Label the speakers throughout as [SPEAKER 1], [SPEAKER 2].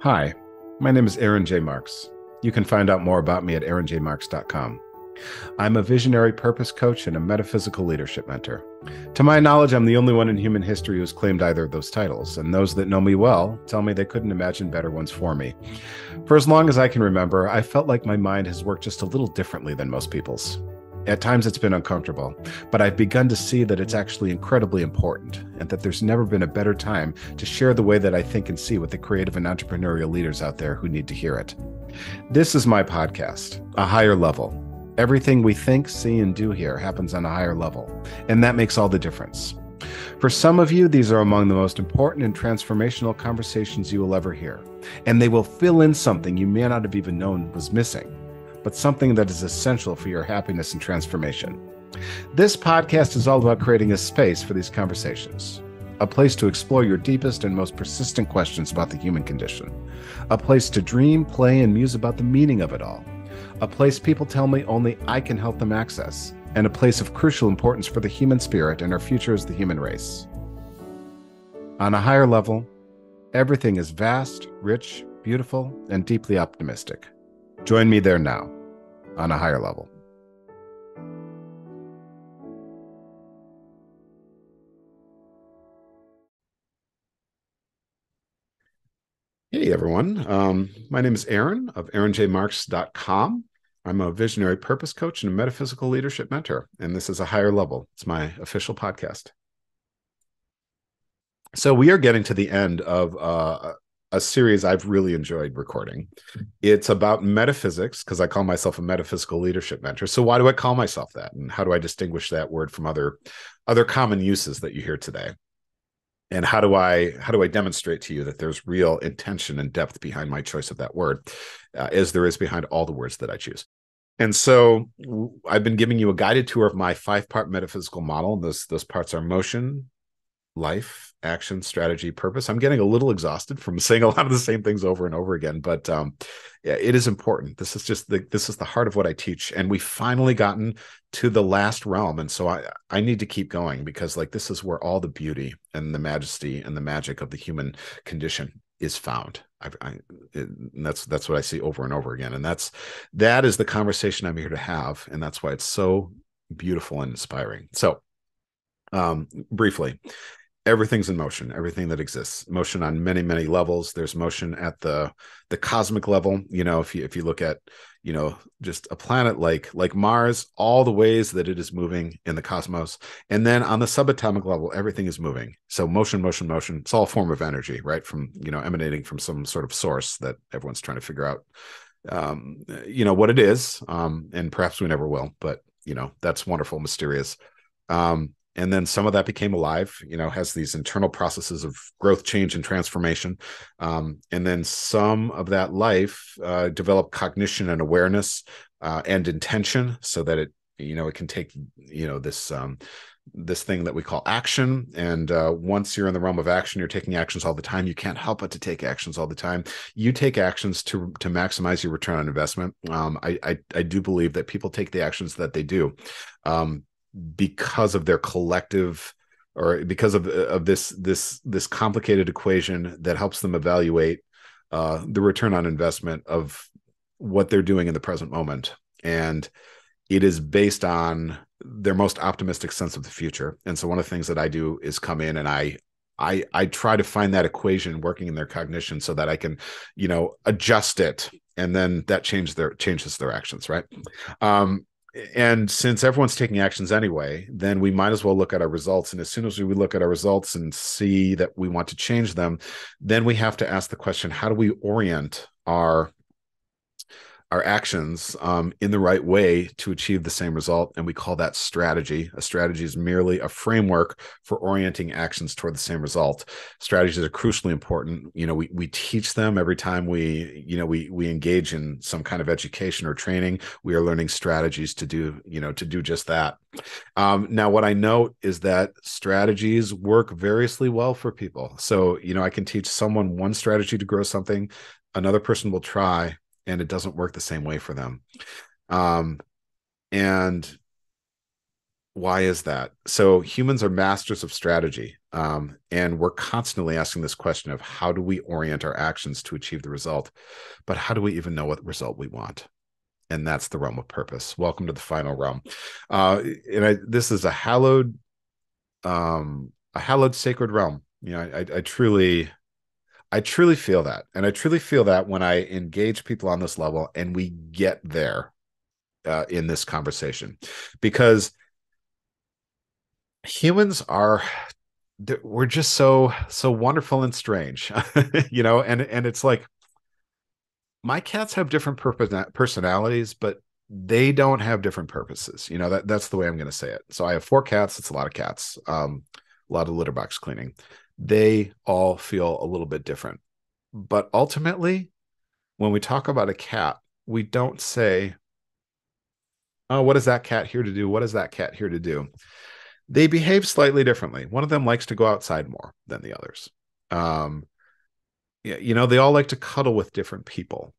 [SPEAKER 1] Hi, my name is Aaron J. Marks. You can find out more about me at aaronjmarks.com. I'm a visionary purpose coach and a metaphysical leadership mentor. To my knowledge, I'm the only one in human history who's claimed either of those titles, and those that know me well tell me they couldn't imagine better ones for me. For as long as I can remember, I felt like my mind has worked just a little differently than most people's. At times it's been uncomfortable, but I've begun to see that it's actually incredibly important and that there's never been a better time to share the way that I think and see with the creative and entrepreneurial leaders out there who need to hear it. This is my podcast, A Higher Level. Everything we think, see, and do here happens on a higher level, and that makes all the difference. For some of you, these are among the most important and transformational conversations you will ever hear, and they will fill in something you may not have even known was missing, but something that is essential for your happiness and transformation. This podcast is all about creating a space for these conversations, a place to explore your deepest and most persistent questions about the human condition, a place to dream, play, and muse about the meaning of it all, a place people tell me only I can help them access, and a place of crucial importance for the human spirit and our future as the human race. On a higher level, everything is vast, rich, beautiful, and deeply optimistic. Join me there now, on a higher level. Hey, everyone. My name is Aaron of aaronjmarks.com. I'm a visionary purpose coach and a metaphysical leadership mentor, and this is A Higher Level. It's my official podcast. So we are getting to the end of a series I've really enjoyed recording. It's about metaphysics, because I call myself a metaphysical leadership mentor. So why do I call myself that? And how do I distinguish that word from other common uses that you hear today? And how do I demonstrate to you that there's real intention and depth behind my choice of that word, as there is behind all the words that I choose? And so I've been giving you a guided tour of my 5-part metaphysical model. Those parts are motion, life, action, strategy, purpose. I'm getting a little exhausted from saying a lot of the same things over and over again, but yeah, it is important. This is the heart of what I teach, and we've finally gotten to the last realm. And so I need to keep going, because this is where all the beauty and the majesty and the magic of the human condition is found. And that's what I see over and over again. And that is the conversation I'm here to have, and that's why it's so beautiful and inspiring. So briefly, everything's in motion. Everything that exists, motion on many, many levels. There's motion at the cosmic level. If you look at just a planet like Mars, all the ways that it is moving in the cosmos, and then on the subatomic level, everything is moving. So motion. It's all a form of energy, right? From emanating from some sort of source that everyone's trying to figure out, what it is, and perhaps we never will. But that's wonderful, mysterious. And then some of that became alive, has these internal processes of growth, change, and transformation. And then some of that life developed cognition and awareness and intention, so that it can take, this thing that we call action. And once you're in the realm of action, you're taking actions all the time. You can't help but to take actions all the time. You take actions to maximize your return on investment. I do believe that people take the actions that they do because of their collective, or because of this complicated equation that helps them evaluate the return on investment of what they're doing in the present moment. And it is based on their most optimistic sense of the future. And so one of the things that I do is come in and I try to find that equation working in their cognition, so that I can, adjust it, and then that changes their actions, right? And since everyone's taking actions anyway, then we might as well look at our results. And as soon as we look at our results and see that we want to change them, then we have to ask the question, how do we orient our actions in the right way to achieve the same result? And we call that strategy. A strategy is merely a framework for orienting actions toward the same result. Strategies are crucially important. We teach them every time we engage in some kind of education or training. We are learning strategies to do just that. Now, what I note is that strategies work variously well for people. So, I can teach someone one strategy to grow something, another person will try, and it doesn't work the same way for them. And why is that? So humans are masters of strategy. And we're constantly asking this question of how do we orient our actions to achieve the result? But how do we even know what result we want? And that's the realm of purpose. Welcome to the final realm. This is a hallowed sacred realm. I truly feel that. And I truly feel that when I engage people on this level and we get there in this conversation, because humans are, we're just so wonderful and strange, and it's like my cats have different personalities, but they don't have different purposes. That's the way I'm going to say it. So I have 4 cats. It's a lot of cats, a lot of litter box cleaning. They all feel a little bit different. But ultimately, when we talk about a cat, we don't say, oh, what is that cat here to do? What is that cat here to do? They behave slightly differently. One of them likes to go outside more than the others. They all like to cuddle with different people.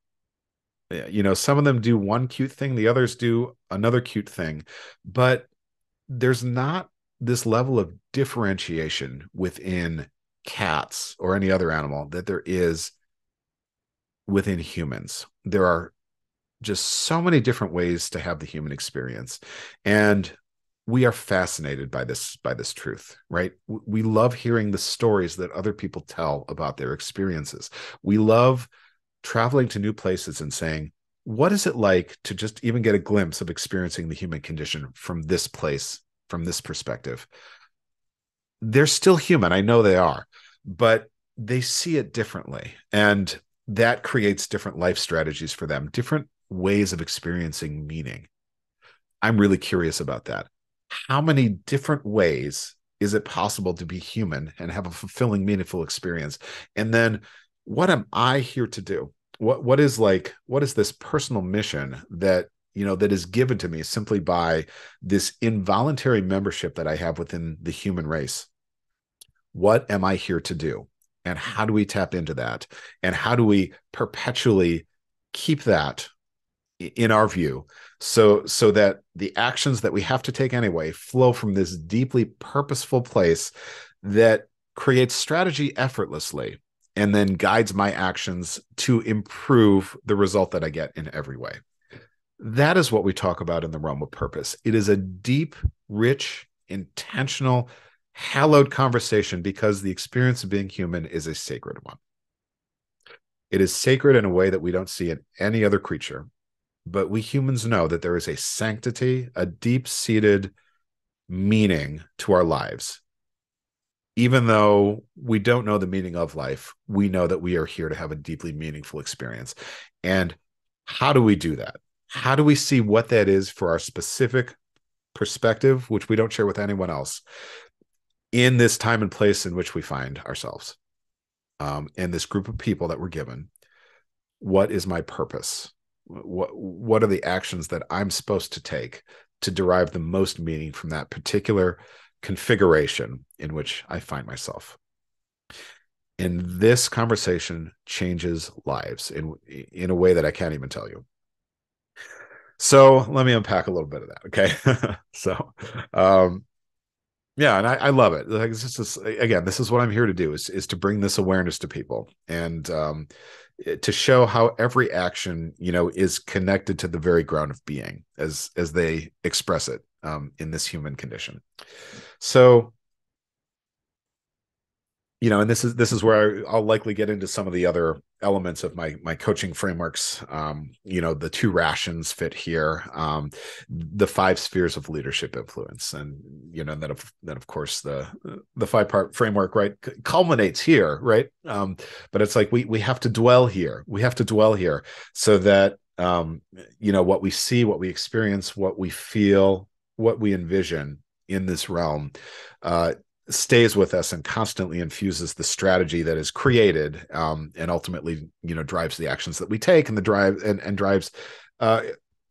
[SPEAKER 1] Some of them do one cute thing, the others do another cute thing, but there's not this level of differentiation within cats or any other animal that there is within humans. There are just so many different ways to have the human experience. And we are fascinated by this truth, right? We love hearing the stories that other people tell about their experiences. We love traveling to new places and saying, what is it like to just even get a glimpse of experiencing the human condition from this place, from this perspective? They're still human. I know they are, but they see it differently. And that creates different life strategies for them, different ways of experiencing meaning. I'm really curious about that. How many different ways is it possible to be human and have a fulfilling, meaningful experience? And then what am I here to do? What is this personal mission that that is given to me simply by this involuntary membership that I have within the human race? What am I here to do? And how do we tap into that? And how do we perpetually keep that in our view, so that the actions that we have to take anyway flow from this deeply purposeful place that creates strategy effortlessly and then guides my actions to improve the result that I get in every way? That is what we talk about in the realm of purpose. It is a deep, rich, intentional, hallowed conversation because the experience of being human is a sacred one. It is sacred in a way that we don't see in any other creature. But we humans know that there is a sanctity, a deep-seated meaning to our lives. Even though we don't know the meaning of life, we know that we are here to have a deeply meaningful experience. And how do we do that? How do we see what that is for our specific perspective, which we don't share with anyone else, in this time and place in which we find ourselves, and this group of people that we're given? What is my purpose? What are the actions that I'm supposed to take to derive the most meaning from that particular configuration in which I find myself? And this conversation changes lives in a way that I can't even tell you. So let me unpack a little bit of that. Okay. So, yeah, and I love it. Like, this is what I'm here to do, is to bring this awareness to people, and to show how every action, is connected to the very ground of being, as they express it, in this human condition. So, and this is where I'll likely get into some of the other elements of my coaching frameworks. The 2 rations fit here, the 5 spheres of leadership influence, and then of course the 5-part framework, right, culminates here, right? But it's like we have to dwell here. We have to dwell here so that what we see, what we experience, what we feel, what we envision in this realm stays with us and constantly infuses the strategy that is created, and ultimately, drives the actions that we take, and drives,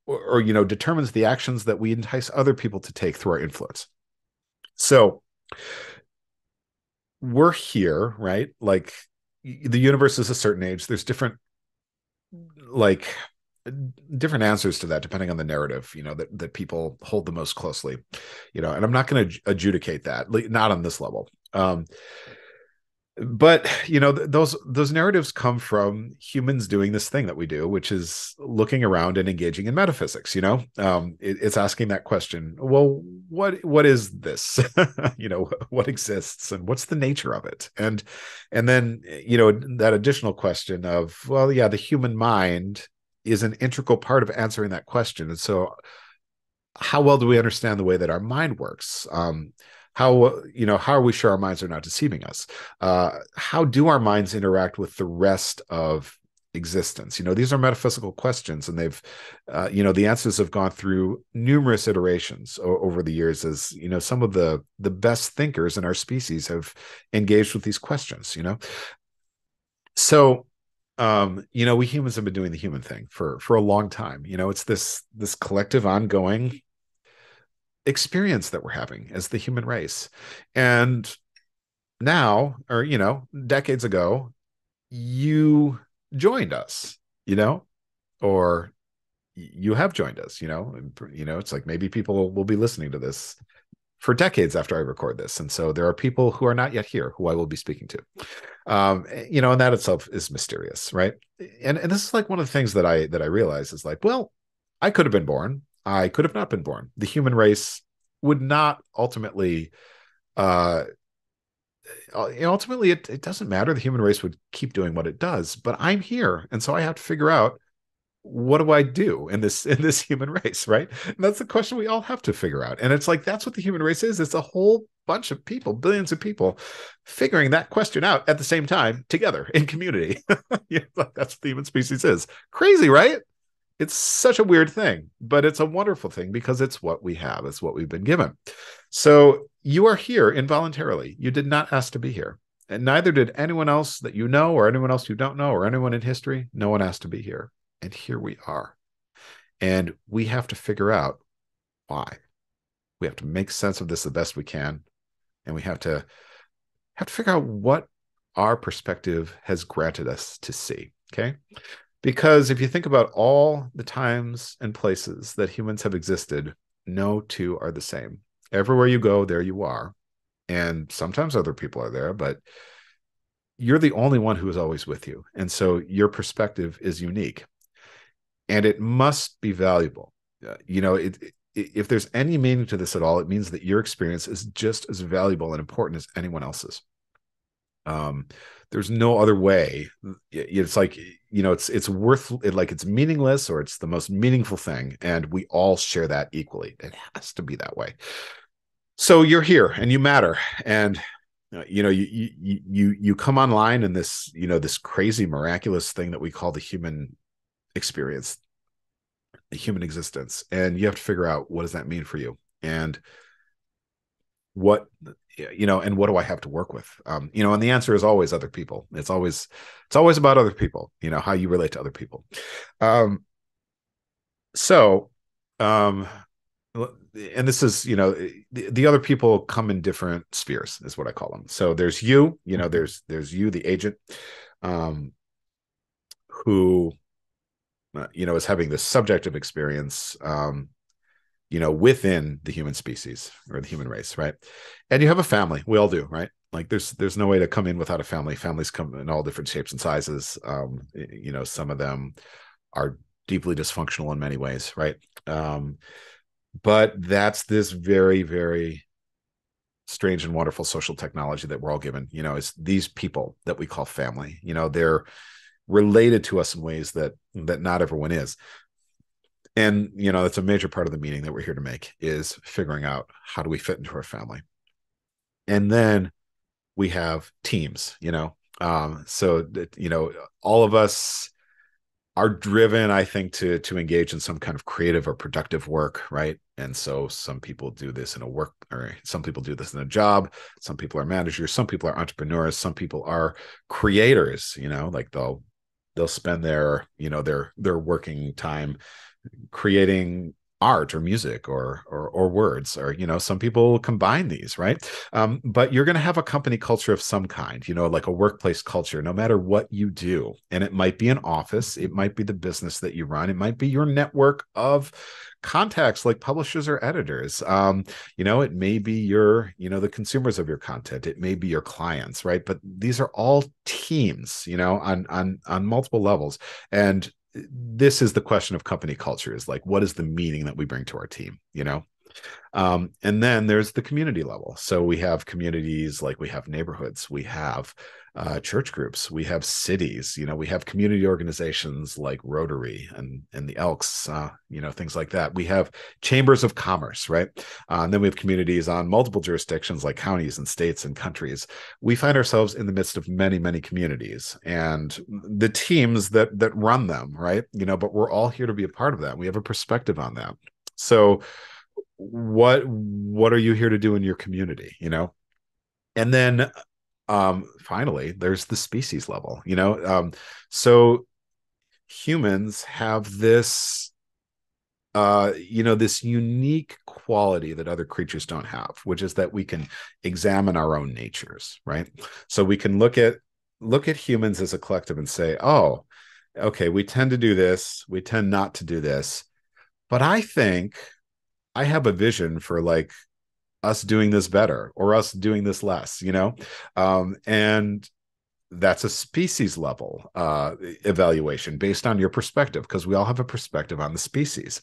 [SPEAKER 1] or determines the actions that we entice other people to take through our influence. So we're here, right? Like, the universe is a certain age. There's different answers to that depending on the narrative, that people hold the most closely, and I'm not going to adjudicate that, not on this level. But those narratives come from humans doing this thing that we do, which is looking around and engaging in metaphysics. It's asking that question, well, what is this? What exists and what's the nature of it? And then that additional question of, well, yeah, the human mind is an integral part of answering that question. And so how well do we understand the way that our mind works? How are we sure our minds are not deceiving us? How do our minds interact with the rest of existence? These are metaphysical questions, and the answers have gone through numerous iterations over the years. As some of the best thinkers in our species have engaged with these questions. So we humans have been doing the human thing for a long time. It's this collective ongoing experience that we're having as the human race. And now, or decades ago, you joined us, or you have joined us, it's like maybe people will be listening to this for decades after I record this. And so there are people who are not yet here who I will be speaking to. And that itself is mysterious, right? And this is like one of the things that I realize is like, well, I could have been born. I could have not been born. The human race would not ultimately ultimately it doesn't matter. The human race would keep doing what it does, but I'm here. And so I have to figure out, what do I do in this human race, right? And that's the question we all have to figure out. And it's like, that's what the human race is. It's a whole bunch of people, billions of people figuring that question out at the same time together in community. That's what the human species is. Crazy, right? It's such a weird thing, but it's a wonderful thing because it's what we have. It's what we've been given. So you are here involuntarily. You did not ask to be here. And neither did anyone else that you know, or anyone else you don't know, or anyone in history. No one asked to be here. And here we are. And we have to figure out why. We have to make sense of this the best we can. And we have to figure out what our perspective has granted us to see. Okay. Because if you think about all the times and places that humans have existed, no two are the same. Everywhere you go, there you are. And sometimes other people are there, but you're the only one who is always with you. And so your perspective is unique. And it must be valuable. If there's any meaning to this at all, it means that your experience is just as valuable and important as anyone else's. There's no other way. It's like, it's worth it, like it's meaningless, or it's the most meaningful thing, and we all share that equally. It has to be that way. So you're here and you matter, and you come online in this this crazy miraculous thing that we call the human experience, the human existence, and you have to figure out, what does that mean for you, and what what do I have to work with? And the answer is always other people. It's always about other people, how you relate to other people. So and this is, the other people come in different spheres, is what I call them. So there's you, there's you, the agent, who is having this subjective experience, within the human species or the human race, right? And you have a family. We all do, right? Like there's no way to come in without a family. Families come in all different shapes and sizes. Some of them are deeply dysfunctional in many ways, right? But that's this very, very strange and wonderful social technology that we're all given. It's these people that we call family. They're related to us in ways that not everyone is. And, that's a major part of the meaning that we're here to make, is figuring out, how do we fit into our family? And then we have teams, so that, all of us are driven, I think, to engage in some kind of creative or productive work, right? And so some people do this in a work, or some people do this in a job. Some people are managers. Some people are entrepreneurs. Some people are creators, like they'll spend their, their working time creating art or music or words, or some people combine these, right? But you're going to have a company culture of some kind, like a workplace culture, no matter what you do. And it might be an office, it might be the business that you run, it might be your network of contacts like publishers or editors. It may be the consumers of your content, it may be your clients, right? But these are all teams, on multiple levels. And this is the question of company culture, is like, what is the meaning that we bring to our team? And then there's the community level. So we have communities, like we have neighborhoods, we have church groups, we have cities, we have community organizations like Rotary and the Elks, things like that. We have chambers of commerce, right? And then we have communities on multiple jurisdictions like counties and states and countries. We find ourselves in the midst of many, many communities and the teams that run them, right? But we're all here to be a part of that. We have a perspective on that. So what are you here to do in your community? And then finally there's the species level. So humans have this unique quality that other creatures don't have, which is that we can examine our own natures, right? So we can look at humans as a collective and say, oh, okay, we tend to do this, we tend not to do this, but I think I have a vision for like us doing this better or us doing this less. And that's a species level evaluation based on your perspective, because we all have a perspective on the species.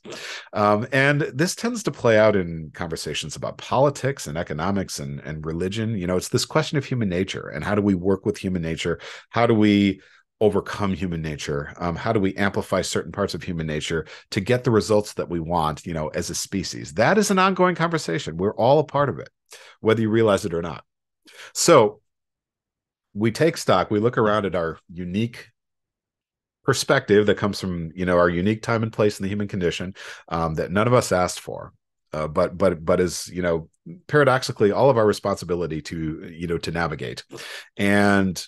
[SPEAKER 1] And this tends to play out in conversations about politics and economics and religion. It's this question of human nature and how do we work with human nature? How do we overcome human nature? How do we amplify certain parts of human nature to get the results that we want, as a species? That is an ongoing conversation. We're all a part of it, whether you realize it or not. So we take stock, we look around at our unique perspective that comes from, our unique time and place in the human condition, that none of us asked for. But is, paradoxically all of our responsibility to navigate. And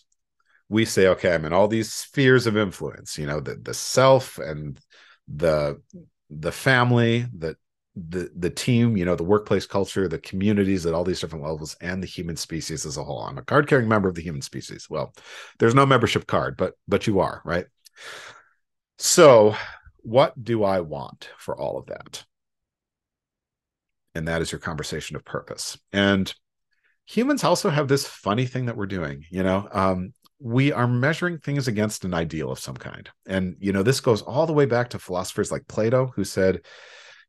[SPEAKER 1] we say, okay, I'm in all these spheres of influence, the self and the family, the team, the workplace culture, the communities at all these different levels, and the human species as a whole. I'm a card-carrying member of the human species. Well, there's no membership card, but you are, right? So what do I want for all of that? And that is your conversation of purpose. And humans also have this funny thing that we're doing. We are measuring things against an ideal of some kind. And, this goes all the way back to philosophers like Plato, who said,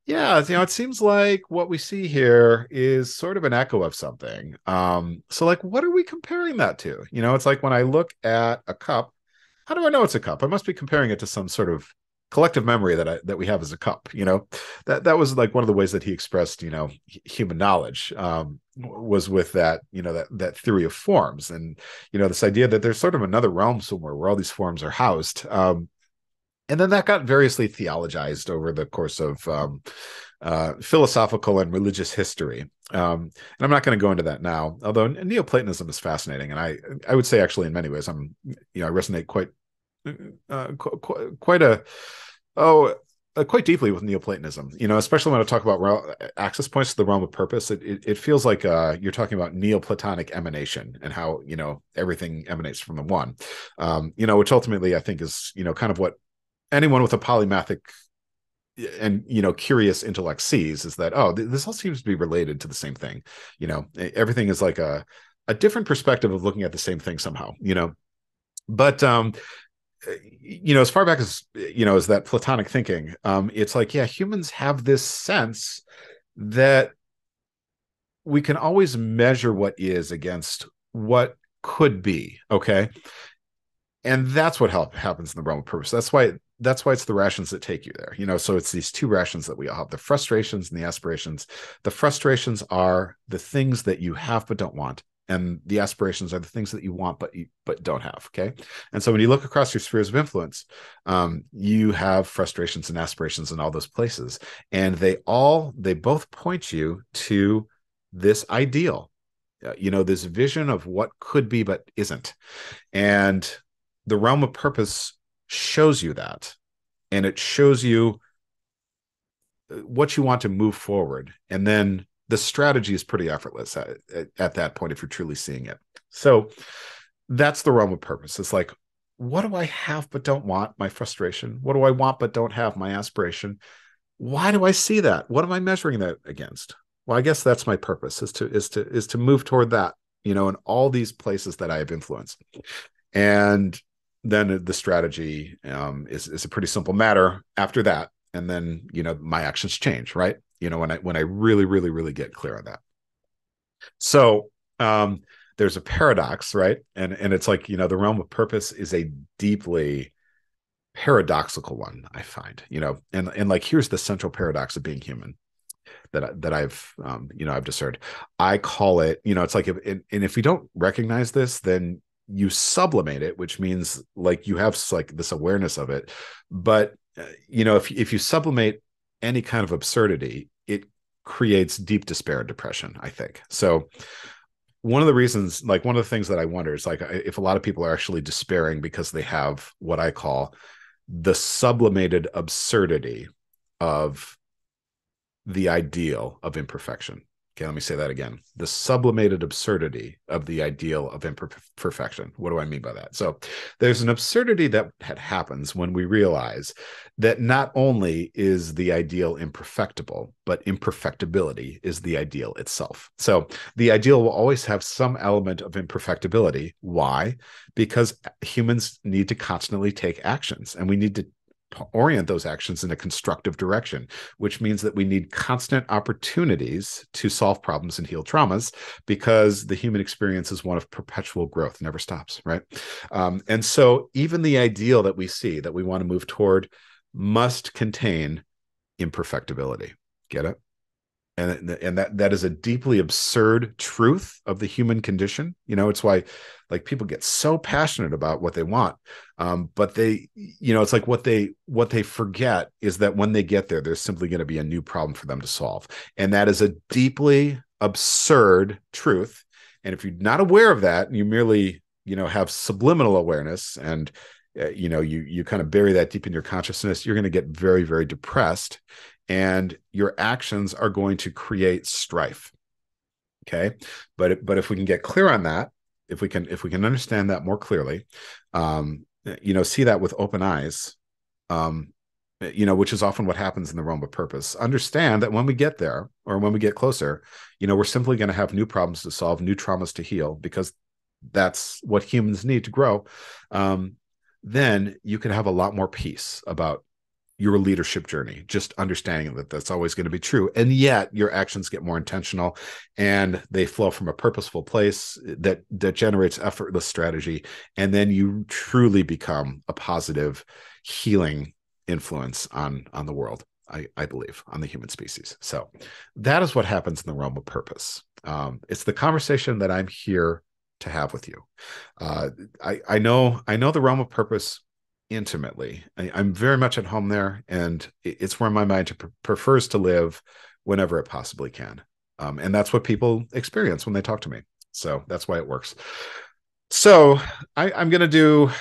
[SPEAKER 1] yeah, it seems like what we see here is sort of an echo of something. So like, what are we comparing that to? It's like when I look at a cup, how do I know it's a cup? I must be comparing it to some sort of collective memory that we have as a cup. That was like one of the ways that he expressed, human knowledge, was with that, that theory of forms. And, this idea that there's sort of another realm somewhere where all these forms are housed. And then that got variously theologized over the course of philosophical and religious history. And I'm not going to go into that now, although Neoplatonism is fascinating. And I would say actually in many ways, I resonate quite deeply with Neoplatonism, especially when I talk about access points to the realm of purpose. It feels like you're talking about Neoplatonic emanation and how, everything emanates from the one, which ultimately I think is, kind of what anyone with a polymathic and curious intellect sees, is that, oh, this all seems to be related to the same thing. Everything is like a different perspective of looking at the same thing somehow. But as far back as as that Platonic thinking, it's like, yeah, humans have this sense that we can always measure what is against what could be. Okay. And that's what happens in the realm of purpose. That's why it's the rations that take you there. So it's these two rations that we all have: the frustrations and the aspirations. The frustrations are the things that you have but don't want, and the aspirations are the things that you want but don't have. Okay. And so when you look across your spheres of influence, you have frustrations and aspirations in all those places, and they both point you to this ideal, this vision of what could be but isn't. And the realm of purpose shows you that, and it shows you what you want to move forward. And then the strategy is pretty effortless at that point if you're truly seeing it. So that's the realm of purpose. It's like, what do I have but don't want? My frustration. What do I want but don't have? My aspiration. Why do I see that? What am I measuring that against? Well, I guess that's my purpose, is to move toward that, in all these places that I have influence. And then the strategy is a pretty simple matter after that. And then, my actions change, right? When I really, really, really get clear on that. So there's a paradox, right? And it's like, the realm of purpose is a deeply paradoxical one, I find, and like, here's the central paradox of being human that I've discerned. I call it, it's like, if you don't recognize this, then you sublimate it, which means like you have like this awareness of it. But if you sublimate any kind of absurdity, it creates deep despair and depression, I think. So one of the reasons, like one of the things that I wonder is like if a lot of people are actually despairing because they have what I call the sublimated absurdity of the ideal of imperfection. Okay, let me say that again. The sublimated absurdity of the ideal of imperfection. What do I mean by that? So there's an absurdity that happens when we realize that not only is the ideal imperfectible, but imperfectibility is the ideal itself. So the ideal will always have some element of imperfectibility. Why? Because humans need to constantly take actions, and we need to orient those actions in a constructive direction, which means that we need constant opportunities to solve problems and heal traumas, because the human experience is one of perpetual growth, never stops, right? And so even the ideal that we see, that we want to move toward, must contain imperfectibility. Get it? And that is a deeply absurd truth of the human condition. It's why like people get so passionate about what they want, but they, it's like what they forget is that when they get there, there's simply going to be a new problem for them to solve, and that is a deeply absurd truth. And if you're not aware of that, and you merely have subliminal awareness, and you kind of bury that deep in your consciousness, you're going to get very, very depressed, and your actions are going to create strife. Okay. But if we can get clear on that, if we can understand that more clearly, see that with open eyes, which is often what happens in the realm of purpose, understand that when we get there, or when we get closer, we're simply going to have new problems to solve, new traumas to heal, because that's what humans need to grow. Then you can have a lot more peace about your leadership journey, just understanding that that's always going to be true. And yet your actions get more intentional, and they flow from a purposeful place that generates effortless strategy. And then you truly become a positive, healing influence on the world. I believe, on the human species. So that is what happens in the realm of purpose. It's the conversation that I'm here to have with you. I know the realm of purpose intimately. I'm very much at home there, and it's where my mind prefers to live whenever it possibly can. And that's what people experience when they talk to me. So that's why it works. So I'm going to do,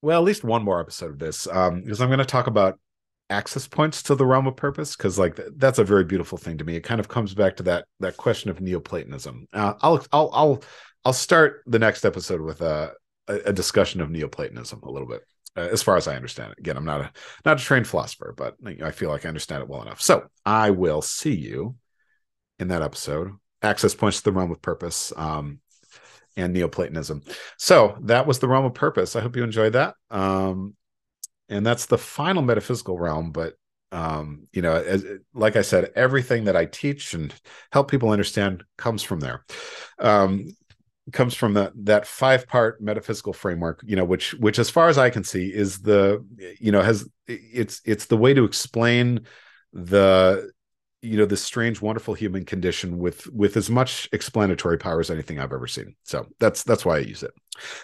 [SPEAKER 1] well, at least one more episode of this, because I'm going to talk about access points to the realm of purpose, because like that's a very beautiful thing to me. It kind of comes back to that question of Neoplatonism. I'll start the next episode with a discussion of Neoplatonism a little bit, as far as I understand it. Again, I'm not a trained philosopher, but I feel like I understand it well enough. So I will see you in that episode, access points to the realm of purpose, and Neoplatonism. So that was the realm of purpose. I hope you enjoyed that. And that's the final metaphysical realm. But like I said, everything that I teach and help people understand comes from there. Comes from that 5-part metaphysical framework, which as far as I can see is it's the way to explain the strange, wonderful human condition with as much explanatory power as anything I've ever seen. So that's why I use it.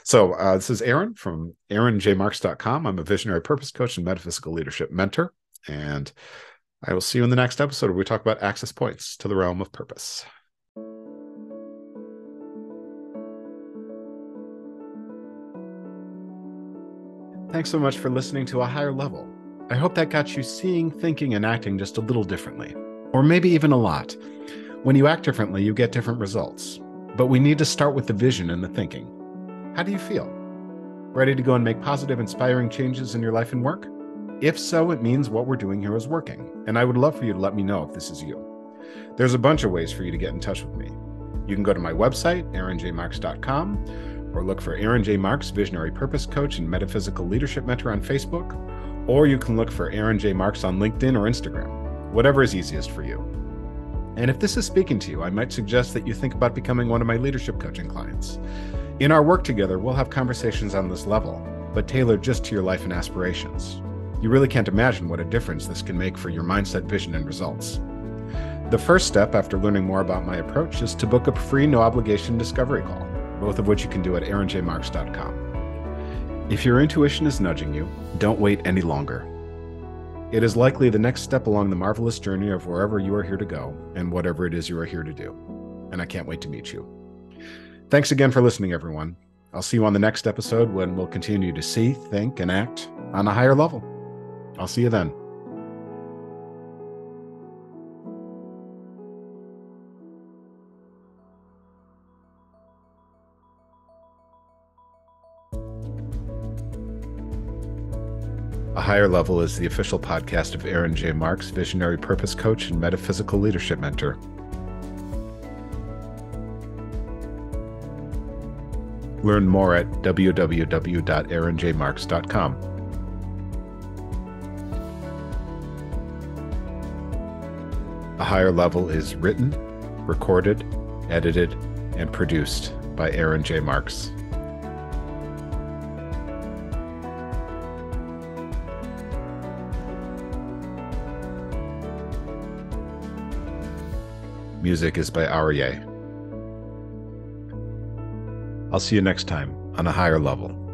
[SPEAKER 1] So this is Aaron from aaronjmarks.com. I'm a visionary purpose coach and metaphysical leadership mentor, and I will see you in the next episode where we talk about access points to the realm of purpose. Thanks so much for listening to A Higher Level. I hope that got you seeing, thinking, and acting just a little differently, or maybe even a lot. When you act differently, you get different results. But we need to start with the vision and the thinking. How do you feel? Ready to go and make positive, inspiring changes in your life and work? If so, it means what we're doing here is working, and I would love for you to let me know if this is you. There's a bunch of ways for you to get in touch with me. You can go to my website, aaronjmarks.com, or look for Aaron J. Marks, Visionary Purpose Coach and Metaphysical Leadership Mentor on Facebook, or you can look for Aaron J. Marks on LinkedIn or Instagram, whatever is easiest for you. And if this is speaking to you, I might suggest that you think about becoming one of my leadership coaching clients. In our work together, we'll have conversations on this level, but tailored just to your life and aspirations. You really can't imagine what a difference this can make for your mindset, vision, and results. The first step after learning more about my approach is to book a free no-obligation discovery call, both of which you can do at aaronjmarks.com. If your intuition is nudging you, don't wait any longer. It is likely the next step along the marvelous journey of wherever you are here to go and whatever it is you are here to do. And I can't wait to meet you. Thanks again for listening, everyone. I'll see you on the next episode when we'll continue to see, think, and act on a higher level. I'll see you then. A Higher Level is the official podcast of Aaron J. Marks, Visionary Purpose Coach and Metaphysical Leadership Mentor. Learn more at www.aaronjmarks.com. A Higher Level is written, recorded, edited, and produced by Aaron J. Marks. Music is by Aryeh. I'll see you next time on A Higher Level.